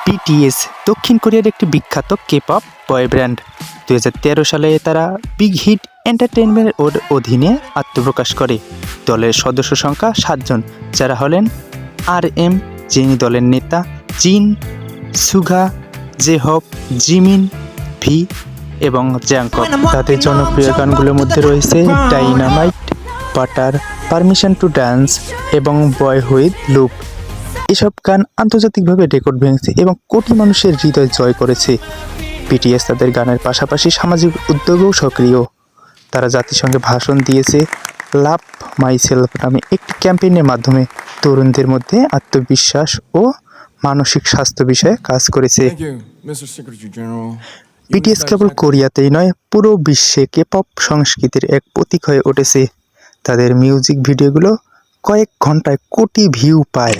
BTS দক্ষিণ কোরিয়ার একটি বিখ্যাত K-pop বয় ব্যান্ড। 2013 সালে তারা বিগ হিট এন্টারটেইনমেন্টের অধীনে আত্মপ্রকাশ করে। দলের সদস্য সংখ্যা 7 জন, যারা হলেন RM, যিনি দলের নেতা, জিন, সুগা, জেহপ, জিমিন, ভি এবং জ্যাংকক। তাদের জনপ্রিয় গানগুলোর মধ্যে রয়েছে dynamite, butter, permission to dance এবং বয় হুইথ লুপ। এসব গান আন্তর্জাতিকভাবে রেকর্ড ভেঙেছে এবং কোটি মানুষের হৃদয় জয় করেছে। BTS তাদের গানের পাশাপাশি সামাজিক উদ্যোগেও সক্রিয়। তারা জাতিসংঘে ভাষণ দিয়েছে, লাভ মাইসেলফ নামে একটি ক্যাম্পেইনের মাধ্যমে তরুণদের মধ্যে আত্মবিশ্বাস ও মানসিক স্বাস্থ্য বিষয়ে কাজ করেছে। BTS কেবল কোরিয়াতেই নয়, পুরো বিশ্বে K-pop সংস্কৃতির এক প্রতীক হয়ে উঠেছে। তাদের মিউজিক ভিডিওগুলো কয়েক ঘন্টায় কোটি ভিউ পায়।